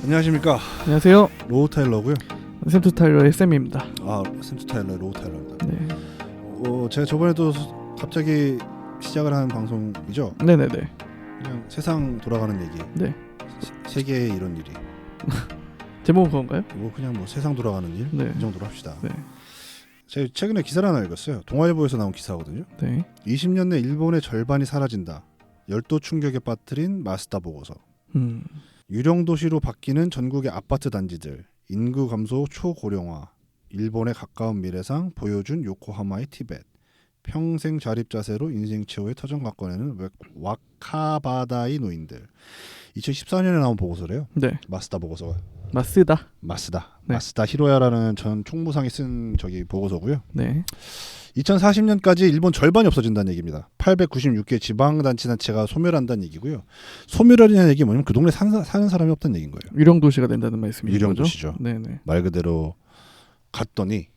안녕하십니까. 안녕하세요. 로우 타일러고요. 샘투 타일러의 샘입니다. 아, 샘투 타일러 로우 타일러입니다. 네. 제가 저번에도 갑자기 시작을 한 방송이죠. 네네네. 그냥 세상 돌아가는 얘기. 네. 세계에 이런 일이. 제목은 그건가요? 뭐 그냥 뭐 세상 돌아가는 일. 네. 이 정도로 합시다. 네. 제가 최근에 기사를 하나 읽었어요. 동아일보에서 나온 기사거든요. 네. 20년 내 일본의 절반이 사라진다. 열도 충격에 빠뜨린 마쓰다 보고서. 유령 도시로 바뀌는 전국의 아파트 단지들, 인구 감소 초고령화, 일본의 가까운 미래상 보여준 요코하마의 티벳, 평생 자립 자세로 인생 최후의 터전과 꺼내는 와카바다의 노인들. 2014년에 나온 보고서래요. 네. 마쓰다 보고서가. 마쓰다. 네. 마쓰다 히로야라는 전 총무상이 쓴 저기 보고서고요. 네. 2040년까지 일본 절반이 없어진다는 얘기입니다. 896개 지방자치단체가 소멸한다는 얘기고요. 소멸하려는 얘기 뭐냐면 그 동네 사는 사람이 없다는 얘기인 거예요. 유령 도시가 된다는 말씀이죠. 유령 도시죠. 네네. 말 그대로 갔더니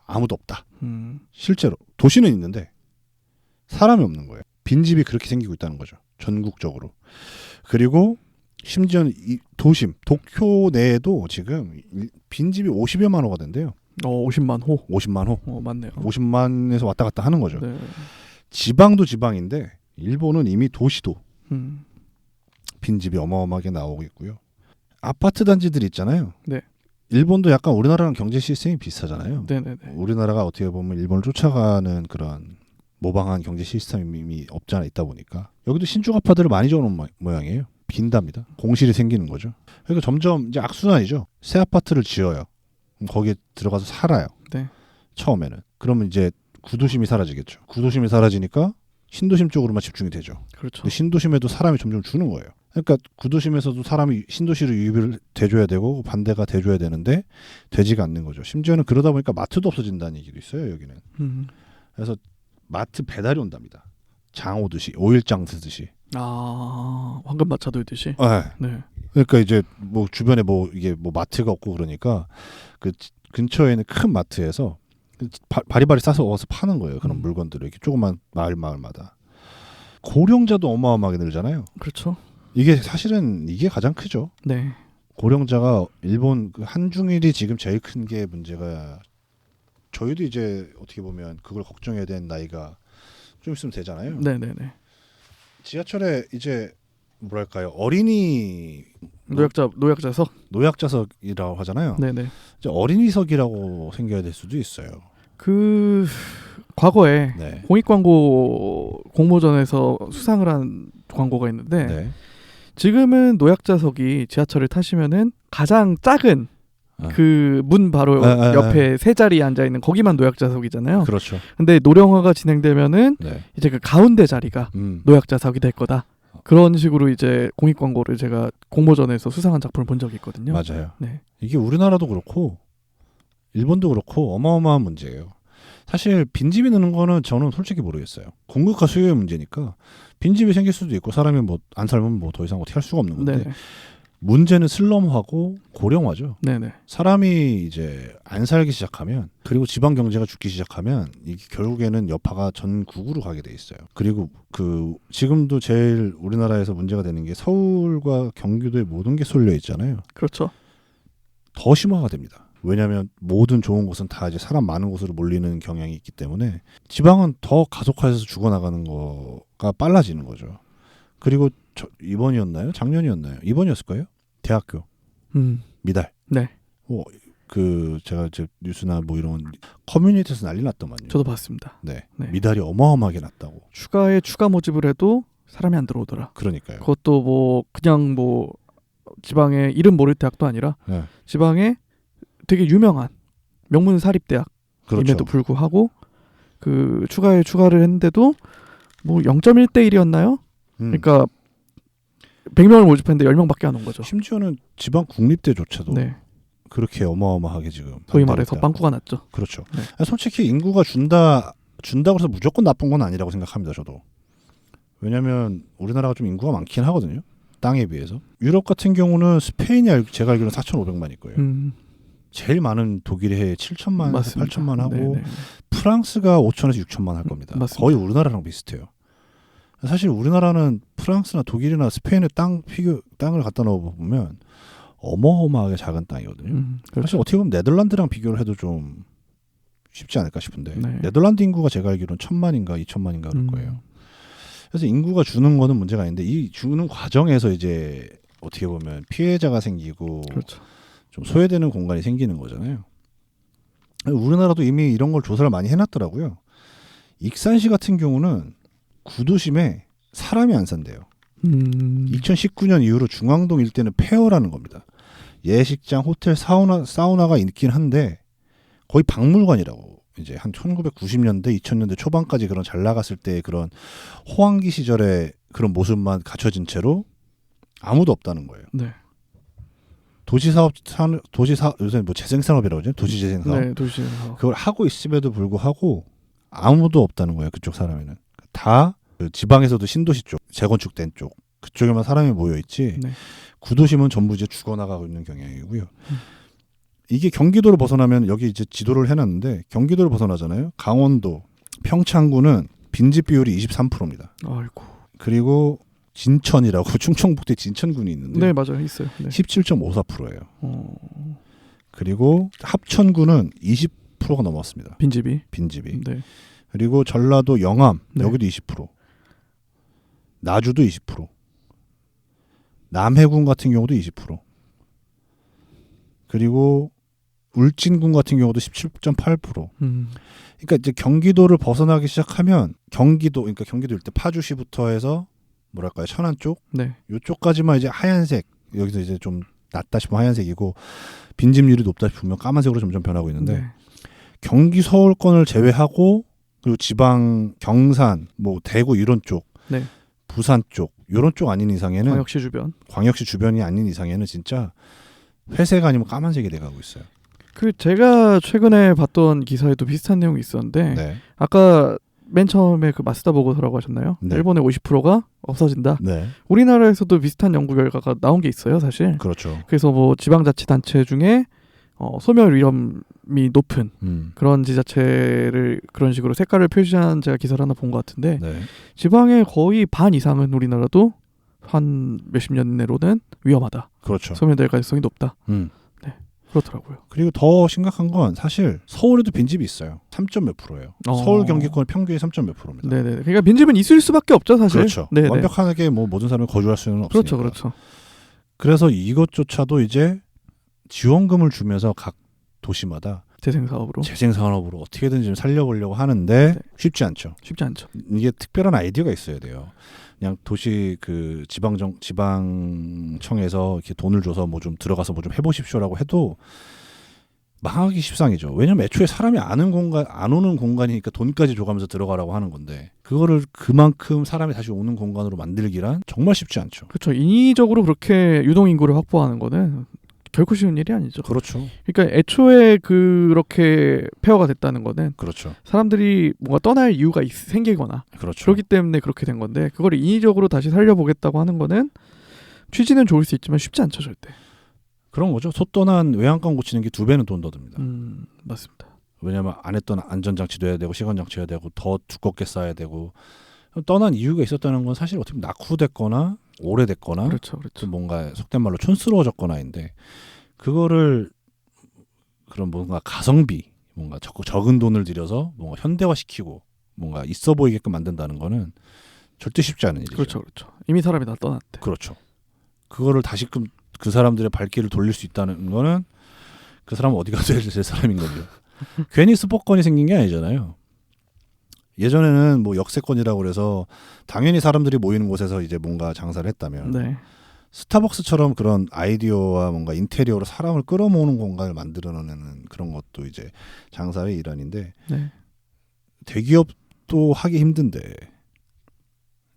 아무도 없다. 실제로 도시는 있는데 사람이 없는 거예요. 빈집이 그렇게 생기고 있다는 거죠. 전국적으로. 그리고 심지어 이 도심 도쿄 내에도 지금 빈집이 50여만 호가 된대요. 50만 호. 50만 호. 맞네요. 50만에서 왔다 갔다 하는 거죠. 네. 지방도 지방인데 일본은 이미 도시도 빈집이 어마어마하게 나오고 있고요. 아파트 단지들 있잖아요. 네. 일본도 약간 우리나라랑 경제 시스템이 비슷하잖아요. 네네네. 우리나라가 어떻게 보면 일본을 쫓아가는 그런 모방한 경제 시스템이 이미 없지 않아 있다 보니까 여기도 신축 아파트를 많이 지어놓은 모양이에요. 빈답니다. 공실이 생기는 거죠. 그러니까 점점 이제 악순환이죠. 새 아파트를 지어요. 거기에 들어가서 살아요. 네. 처음에는. 그러면 이제 구도심이 사라지겠죠. 구도심이 사라지니까 신도심 쪽으로만 집중이 되죠. 그렇죠. 근데 신도심에도 사람이 점점 주는 거예요. 그러니까 구도심에서도 사람이 신도시로 유입을 돼줘야 되고 반대가 돼줘야 되는데 되지가 않는 거죠. 심지어는 그러다 보니까 마트도 없어진다는 얘기도 있어요. 여기는. 그래서 마트 배달이 온답니다. 장 오듯이 오일장 쓰듯이. 황금마차 돌듯이. 네. 그러니까 이제 뭐 주변에 뭐 이게 뭐 마트가 없고 그러니까 그 근처에 있는 큰 마트에서 바리바리 싸서 와서 파는 거예요. 그런 물건들을 이렇게 조그만 마을마다. 고령자도 어마어마하게 늘잖아요. 그렇죠. 이게 사실은 이게 가장 크죠. 네. 고령자가 일본 그 한중일이 지금 제일 큰 게 문제가 저희도 이제 어떻게 보면 그걸 걱정해야 되는 나이가 좀 있으면 되잖아요. 네네네. 지하철에 이제 뭐랄까요 어린이 노약자석이라고 하잖아요. 네네. 이제 어린이석이라고 생겨야 될 수도 있어요. 그 과거에 네. 공익광고 공모전에서 수상을 한 광고가 있는데 네. 지금은 노약자석이 지하철을 타시면은 가장 작은 그 문 바로 옆에 세 자리에 앉아 있는 거기만 노약자석이잖아요. 그렇죠. 근데 노령화가 진행되면은 이제 그 가운데 자리가 노약자석이 될 거다. 그런 식으로 이제 공익 광고를 제가 공모전에서 수상한 작품을 본 적이 있거든요. 맞아요. 네. 이게 우리나라도 그렇고 일본도 그렇고 어마어마한 문제예요. 사실 빈집이 느는 거는 저는 솔직히 모르겠어요. 공급과 수요의 문제니까 빈집이 생길 수도 있고 사람이 뭐 안 살면 뭐 더 이상 어떻게 할 수가 없는 건데 네네. 문제는 슬럼화고 고령화죠. 네네. 사람이 이제 안 살기 시작하면 그리고 지방 경제가 죽기 시작하면 이게 결국에는 여파가 전국으로 가게 돼 있어요. 그리고 그 지금도 제일 우리나라에서 문제가 되는 게 서울과 경기도에 모든 게 쏠려 있잖아요. 그렇죠. 더 심화가 됩니다. 왜냐하면 모든 좋은 곳은 다 이제 사람 많은 곳으로 몰리는 경향이 있기 때문에 지방은 더 가속화해서 죽어나가는 거가 빨라지는 거죠. 그리고 이번이었나요? 작년이었나요? 이번이었을 거예요? 대학교 미달. 네. 그 제가 이제 뉴스나 뭐 이런 커뮤니티에서 난리 났더만요. 저도 봤습니다. 네. 네. 미달이 어마어마하게 났다고. 추가에 추가 모집을 해도 사람이 안 들어오더라. 그러니까요. 그것도 뭐 그냥 뭐 지방에 이름 모를 대학도 아니라 지방에 되게 유명한 명문 사립 대학임에도 그렇죠. 불구하고 그 추가에 추가를 했는데도 뭐 0.1대 1이었나요? 그러니까 100명을 모집했는데 10명밖에 안 온 거죠. 심지어는 지방 국립대조차도 네. 그렇게 어마어마하게 지금 소위 말해서 빵꾸가 났죠. 그렇죠. 네. 솔직히 인구가 준다고 해서 무조건 나쁜 건 아니라고 생각합니다. 저도. 왜냐하면 우리나라가 좀 인구가 많긴 하거든요. 땅에 비해서. 유럽 같은 경우는 스페인이 제가 알기로는 4,500만일 거예요. 제일 많은 독일이 해에 7천만, 8천만 하고 네네. 프랑스가 5천에서 6천만 할 겁니다. 맞습니다. 거의 우리나라랑 비슷해요. 사실 우리나라는 프랑스나 독일이나 스페인의 땅을 갖다 넣어보면 어마어마하게 작은 땅이거든요. 그렇죠. 사실 어떻게 보면 네덜란드랑 비교를 해도 좀 쉽지 않을까 싶은데 네. 네덜란드 인구가 제가 알기로는 1,000만인가 2,000만인가 그럴 거예요. 그래서 인구가 주는 거는 문제가 아닌데 이 주는 과정에서 이제 어떻게 보면 피해자가 생기고 그렇죠. 좀 소외되는 공간이 생기는 거잖아요. 우리나라도 이미 이런 걸 조사를 많이 해놨더라고요. 익산시 같은 경우는 구도심에 사람이 안 산대요. 2019년 이후로 중앙동 일대는 폐허라는 겁니다. 예식장, 호텔, 사우나가 있긴 한데 거의 박물관이라고. 이제 한 1990년대, 2000년대 초반까지 그런 잘 나갔을 때의 그런 호황기 시절의 그런 모습만 갖춰진 채로 아무도 없다는 거예요. 네. 요새 뭐 재생산업이라고 하죠? 도시재생사업. 네, 도시재생사업. 그걸 하고 있음에도 불구하고 아무도 없다는 거예요. 그쪽 사람에는. 다 그 지방에서도 신도시 쪽, 재건축된 쪽 그쪽에만 사람이 모여 있지. 네. 구도심은 전부 이제 죽어나가고 있는 경향이고요. 이게 경기도를 벗어나면 여기 이제 지도를 해놨는데 경기도를 벗어나잖아요. 강원도, 평창군은 빈집 비율이 23%입니다. 아이고. 그리고 진천이라고 충청북도에 진천군이 있는데 네, 맞아요. 있어요. 네. 17.54%예요. 그리고 합천군은 20%가 넘었습니다. 빈집이. 네. 그리고 전라도 영암 네. 여기도 20%. 나주도 20%. 남해군 같은 경우도 20%. 그리고 울진군 같은 경우도 17.8%. 그러니까 이제 경기도를 벗어나기 시작하면 그러니까 경기도 일대 파주시부터 해서 뭐랄까요 천안 쪽, 네. 이쪽까지만 이제 하얀색 여기서 이제 좀 낮다 싶으면 하얀색이고 빈집률이 높다 싶으면 까만색으로 점점 변하고 있는데 네. 경기 서울권을 제외하고 그리고 지방 경산, 뭐 대구 이런 쪽, 네. 부산 쪽 이런 쪽 아닌 이상에는 광역시 주변이 아닌 이상에는 진짜 회색 아니면 까만색이 돼가고 있어요. 그 제가 최근에 봤던 기사에도 비슷한 내용이 있었는데 네. 아까 맨 처음에 그 마스다 보고서라고 하셨나요? 네. 일본의 50%가 없어진다. 네. 우리나라에서도 비슷한 연구 결과가 나온 게 있어요, 사실. 그렇죠. 그래서 뭐 지방자치단체 중에 소멸 위험이 높은 그런 지자체를 그런 식으로 색깔을 표시한 제가 기사를 하나 본 것 같은데 네. 지방의 거의 반 이상은 우리나라도 한 몇십 년 내로는 위험하다. 그렇죠. 소멸될 가능성이 높다. 네, 그렇더라고요. 그리고 더 심각한 건 사실 서울에도 빈집이 있어요. 3점 몇 %예요. 서울 경기권 평균이 3점 몇 %입니다. 네네. 그러니까 빈집은 있을 수밖에 없죠, 사실. 그렇죠. 네네. 완벽하게 뭐 모든 사람이 거주할 수는 없으니까. 그렇죠. 그래서 이것조차도 이제 지원금을 주면서 각 도시마다 재생산업으로 어떻게든 좀 살려보려고 하는데 쉽지 않죠. 이게 특별한 아이디어가 있어야 돼요. 그냥 도시 그 지방청에서 이렇게 돈을 줘서 뭐 좀 들어가서 뭐 좀 해보십시오라고 해도 망하기 십상이죠. 왜냐면 애초에 사람이 안 오는 공간이니까 돈까지 줘가면서 들어가라고 하는 건데 그거를 그만큼 사람이 다시 오는 공간으로 만들기란 정말 쉽지 않죠. 그렇죠. 인위적으로 그렇게 유동 인구를 확보하는 거는 결코 쉬운 일이 아니죠. 그렇죠. 그러니까 애초에 그렇게 폐허가 됐다는 거는 그렇죠. 사람들이 뭔가 떠날 이유가 생기거나 그렇죠. 그렇기 때문에 그렇게 된 건데 그걸 인위적으로 다시 살려보겠다고 하는 거는 취지는 좋을 수 있지만 쉽지 않죠, 절대. 그런 거죠. 소 떠난 외양간 고치는 게 2배는 돈 더 듭니다. 맞습니다. 왜냐하면 안 했던 안전장치도 해야 되고 시간장치 해야 되고 더 두껍게 쌓아야 되고 떠난 이유가 있었다는 건 사실 어떻게 보면 낙후됐거나 오래됐거나 그렇죠. 좀 뭔가 속된 말로 촌스러워졌거나인데 그거를 그런 뭔가 가성비 뭔가 적은 돈을 들여서 뭔가 현대화시키고 뭔가 있어 보이게끔 만든다는 거는 절대 쉽지 않은 일이죠. 그렇죠. 이미 사람이 다 떠났대. 그렇죠. 그거를 다시금 그 사람들의 발길을 돌릴 수 있다는 거는 그 사람은 어디 가서 해야 될 사람인 거죠. 괜히 스포권이 생긴 게 아니잖아요. 예전에는 뭐 역세권이라고 그래서 당연히 사람들이 모이는 곳에서 이제 뭔가 장사를 했다면 네. 스타벅스처럼 그런 아이디어와 뭔가 인테리어로 사람을 끌어모으는 공간을 만들어내는 그런 것도 이제 장사의 일환인데 네. 대기업도 하기 힘든데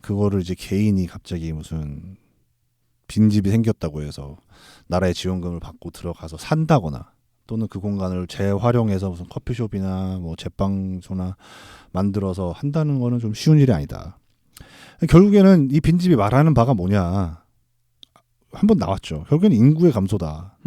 그거를 이제 개인이 갑자기 무슨 빈집이 생겼다고 해서 나라의 지원금을 받고 들어가서 산다거나 또는 그 공간을 재활용해서 무슨 커피숍이나 뭐 제빵소나 만들어서 한다는 거는 좀 쉬운 일이 아니다. 결국에는 이 빈집이 말하는 바가 뭐냐. 한번 나왔죠. 결국에는 인구의 감소다.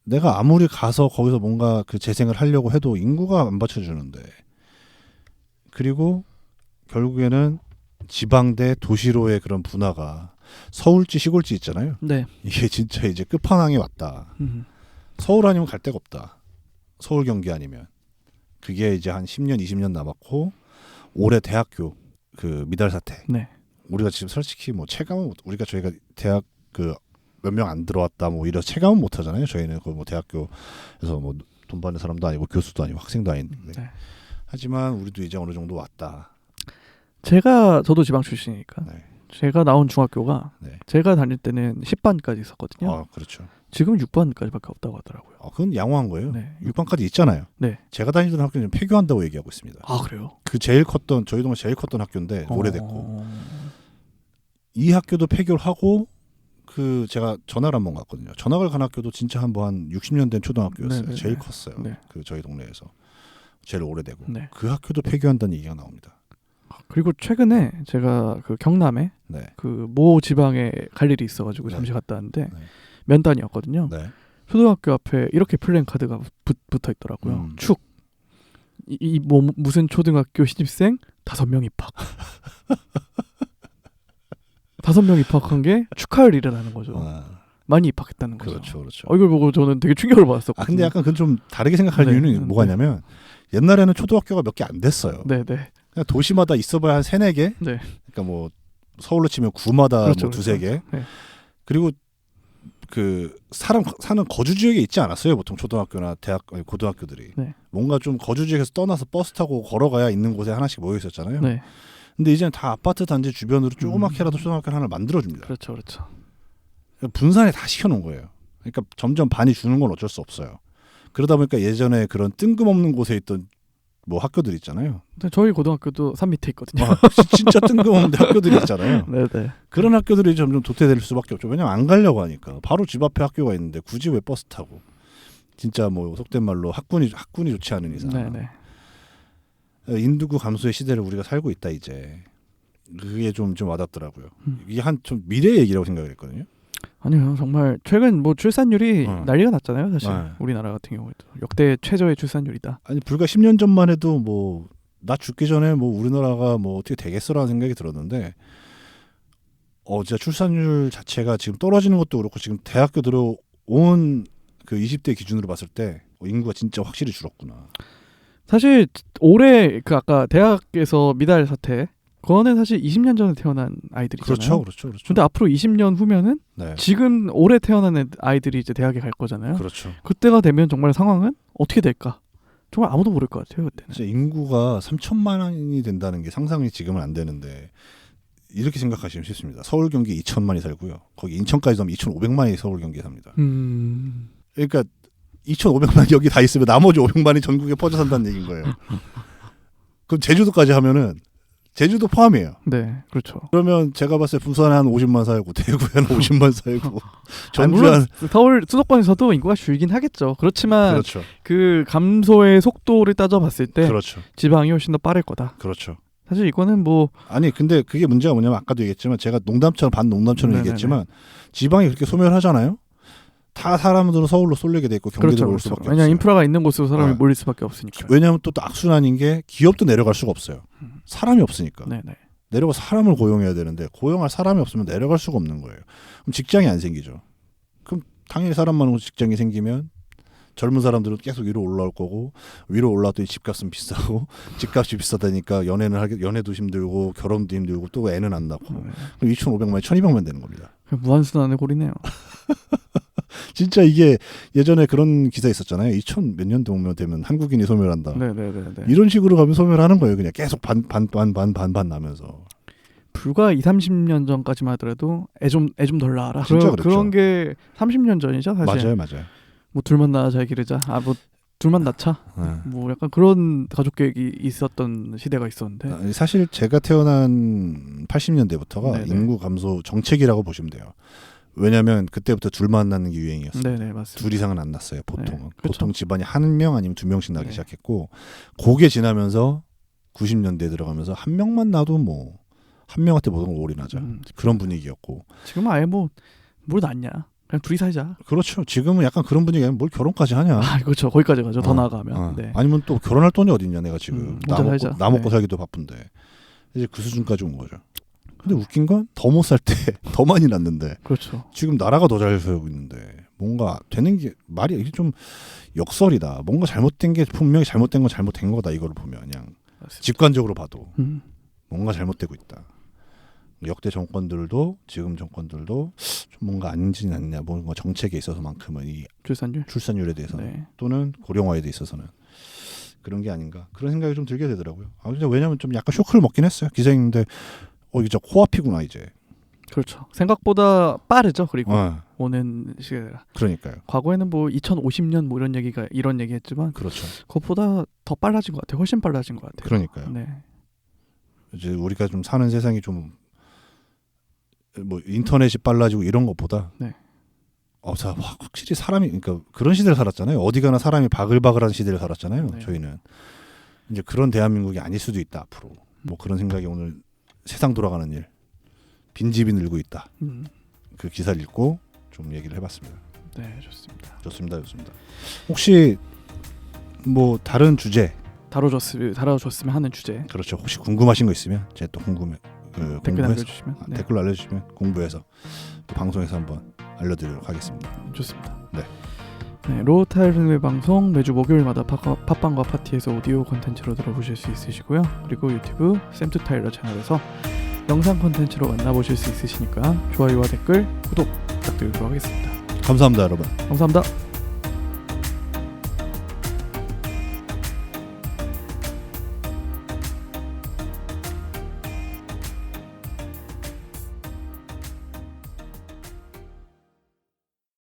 내가 아무리 가서 거기서 뭔가 그 재생을 하려고 해도 인구가 안 받쳐주는데 그리고 결국에는 지방 대 도시로의 그런 분화가 서울지 시골지 있잖아요. 네. 이게 진짜 이제 끝판왕에 왔다. 서울 아니면 갈 데가 없다. 서울 경기 아니면. 그게 이제 한 10년 20년 남았고 올해 대학교 그 미달 사태. 네. 우리가 지금 솔직히 뭐 체감은 저희가 대학 그 몇 명 안 들어왔다 뭐 이런 체감은 못 하잖아요. 저희는 그 뭐 대학교에서 뭐 돈 받는 사람도 아니고 교수도 아니고 학생도 아닌데. 네. 하지만 우리도 이제 어느 정도 왔다. 저도 지방 출신이니까. 네. 제가 나온 중학교가 네. 제가 다닐 때는 10반까지 있었거든요. 그렇죠. 지금 6반까지밖에 없다고 하더라고요. 그건 양호한 거예요. 네. 6반까지 있잖아요. 네. 제가 다니던 학교는 폐교한다고 얘기하고 있습니다. 아, 그래요? 그 저희 동네 제일 컸던 학교인데 오래됐고 이 학교도 폐교를 하고 그 제가 전학을 한번 갔거든요. 전학을 간 학교도 진짜 한 60년 된 초등학교였어요. 네네네. 제일 컸어요. 네. 그 저희 동네에서 제일 오래되고 네. 그 학교도 폐교한다는 얘기가 나옵니다. 그리고 최근에 제가 그 경남에 네. 그 모 지방에 갈 일이 있어가지고 네. 잠시 갔다 왔는데 네. 면단이었거든요. 네. 초등학교 앞에 이렇게 플랜카드가 붙어 있더라고요. 축. 뭐 무슨 초등학교 신입생 5명 입학. 5명 입학한 게 축하할 일이라는 거죠. 많이 입학했다는 거죠. 그렇죠, 그렇죠. 이걸 보고 저는 되게 충격을 받았었거든요. 근데 약간 그건 좀 다르게 생각할 이유는 뭐가냐면 옛날에는 초등학교가 몇 개 안 됐어요. 네. 그냥 도시마다 있어봐야 한 3-4개. 네. 그러니까 뭐 서울로 치면 구마다 그렇죠, 뭐 2-3개. 네. 그리고 그 사람 사는 거주 지역에 있지 않았어요. 보통 초등학교나 고등학교들이. 네. 뭔가 좀 거주 지역에서 떠나서 버스 타고 걸어가야 있는 곳에 하나씩 모여 있었잖아요. 네. 근데 이제는 다 아파트 단지 주변으로 조그맣게라도 초등학교 하나를 만들어줍니다. 그렇죠. 분산에 다 시켜놓은 거예요. 그러니까 점점 반이 주는 건 어쩔 수 없어요. 그러다 보니까 예전에 그런 뜬금없는 곳에 있던 뭐 학교들 있잖아요. 저희 고등학교도 산 밑에 있거든요. 진짜 뜬금없는 학교들이 있잖아요. 네네. 그런 학교들이 점점 도태될 수밖에 없죠. 왜냐면 안 가려고 하니까. 바로 집 앞에 학교가 있는데 굳이 왜 버스 타고. 진짜 뭐 속된 말로 학군이 좋지 않은 이상. 네네. 인구 감소의 시대를 우리가 살고 있다 이제. 그게 좀 와닿더라고요. 이게 좀 미래 얘기라고 생각을 했거든요. 아니요, 정말 최근 뭐 출산율이 난리가 났잖아요, 사실. 네. 우리나라 같은 경우에도 역대 최저의 출산율이다. 아니 불과 10년 전만 해도 뭐 나 죽기 전에 뭐 우리나라가 뭐 어떻게 되겠어라는 생각이 들었는데 진짜 출산율 자체가 지금 떨어지는 것도 그렇고 지금 대학교 들어온 그 20대 기준으로 봤을 때 인구가 진짜 확실히 줄었구나. 사실 올해 그 아까 대학에서 미달 사태 그거는 사실 20년 전에 태어난 아이들이잖아요. 그렇죠. 근데 앞으로 20년 후면은 네. 지금 올해 태어난 아이들이 이제 대학에 갈 거잖아요. 그렇죠. 그때가 되면 정말 상황은 어떻게 될까? 정말 아무도 모를 것 같아요, 그때는. 진짜 인구가 3천만이 된다는 게 상상이 지금은 안 되는데 이렇게 생각하시면 쉽습니다. 서울 경기 2천만이 살고요. 거기 인천까지 가면 2,500만이 서울 경기에 삽니다. 그러니까 2,500만이 여기 다 있으면 나머지 500만이 전국에 퍼져 산다는 얘기인 거예요. 그럼 제주도까지 하면은 제주도 포함이에요. 네, 그렇죠. 그러면 제가 봤을 때 부산에 한 50만 살고 대구에 한 50만 살고 물론 서울 수도권에서도 인구가 줄긴 하겠죠. 그렇지만 그렇죠. 그 감소의 속도를 따져봤을 때 그렇죠. 지방이 훨씬 더 빠를 거다. 그렇죠. 사실 이거는 뭐 아니 근데 그게 문제가 뭐냐면 아까도 얘기했지만 제가 농담처럼 반농담처럼 얘기했지만 지방이 그렇게 소멸하잖아요. 다 사람들은 서울로 쏠리게 돼 있고 경기도로 올 수밖에 없어요. 왜냐하면 인프라가 있는 곳으로 사람이 몰릴 수밖에 없으니까. 왜냐하면 또 악순환인 게 기업도 내려갈 수가 없어요. 사람이 없으니까. 네네. 내려가 사람을 고용해야 되는데 고용할 사람이 없으면 내려갈 수가 없는 거예요. 그럼 직장이 안 생기죠. 그럼 당연히 사람 많은 직장이 생기면 젊은 사람들은 계속 위로 올라올 거고 위로 올라왔더니 집값은 비싸고 집값이 비싸다니까 연애도 힘들고 결혼도 힘들고 또 애는 안 낳고 그럼 2,500만 1,200만 되는 겁니다. 무한순환의 꼴이네요. 진짜 이게 예전에 그런 기사 있었잖아요. 2000 몇 년도 되면 한국인이 소멸한다. 네네네. 이런 식으로 가면 소멸하는 거예요. 그냥 계속 반 나면서. 불과 20-30년 전까지만 하더라도 애 좀 덜 낳아라. 진짜 그랬죠. 그런 게 30년 전이죠, 사실. 맞아요. 뭐 둘만 낳아 잘 기르자. 뭐 둘만 낳자. 뭐 약간 그런 가족 계획이 있었던 시대가 있었는데. 사실 제가 태어난 80년대부터가 네네. 인구 감소 정책이라고 보시면 돼요. 왜냐하면 그때부터 둘만 낳는 게 유행이었어요. 네네, 맞습니다. 둘 이상은 안 낳았어요. 보통은. 네, 그렇죠. 보통 집안이 1명 아니면 2명씩 낳기 네. 시작했고 그게 지나면서 90년대에 들어가면서 한 명만 낳아도 뭐 한 명한테 모든 걸 올인하자. 그런 분위기였고. 지금은 아예 뭘 낳냐. 그냥 둘이 살자. 그렇죠. 지금은 약간 그런 분위기야. 뭘 결혼까지 하냐. 그렇죠. 거기까지 가죠. 더 나아가면. 네. 아니면 또 결혼할 돈이 어딨냐. 내가 지금 나 먹고 네. 살기도 바쁜데. 이제 그 수준까지 온 거죠. 근데 웃긴 건 더 못 살 때 더 많이 났는데 그렇죠. 지금 나라가 더 잘 살고 있는데 뭔가 되는 게 말이 이게 좀 역설이다. 뭔가 잘못된 게 분명히 잘못된 건 잘못된 거다. 이거를 보면 그냥 맞습니다. 직관적으로 봐도 뭔가 잘못되고 있다. 역대 정권들도 지금 정권들도 좀 뭔가 아니지 않냐. 뭔가 정책에 있어서만큼은 이 출산율에 대해서 네. 또는 고령화에 있어서는 그런 게 아닌가 그런 생각이 좀 들게 되더라고요. 진짜 왜냐면 좀 약간 쇼크를 먹긴 했어요. 기자님인데 이게 진짜 코앞이구나 이제. 그렇죠. 생각보다 빠르죠. 그리고 오는 시기가. 그러니까요. 과거에는 뭐 2050년 뭐 이런 얘기했지만 그렇죠. 그것보다 더 빨라진 것 같아요. 훨씬 빨라진 것 같아요. 그러니까요. 네. 이제 우리가 좀 사는 세상이 좀 뭐 인터넷이 빨라지고 이런 것보다 네. 확실히 사람이 그러니까 그런 시대를 살았잖아요. 어디 가나 사람이 바글바글한 시대를 살았잖아요. 네. 저희는 이제 그런 대한민국이 아닐 수도 있다 앞으로. 뭐 그런 생각이 오늘 세상 돌아가는 일 빈집이 늘고 있다. 그 기사를 읽고 좀 얘기를 해봤습니다. 네, 좋습니다. 좋습니다. 혹시 뭐 다른 주제 다뤄줬으면 하는 주제. 그렇죠. 혹시 궁금하신 거 있으면 제가 또 댓글 남겨주시면 댓글 알려주시면 공부해서 또 방송에서 한번 알려드리도록 하겠습니다. 좋습니다. 네. 네, 로타일의 방송 매주 목요일마다 팟빵과 파티에서 오디오 콘텐츠로 들어보실 수 있으시고요. 그리고 유튜브 샘투타일러 채널에서 영상 콘텐츠로 만나보실 수 있으시니까 좋아요와 댓글, 구독 부탁드리도록 하겠습니다. 감사합니다, 여러분. 감사합니다.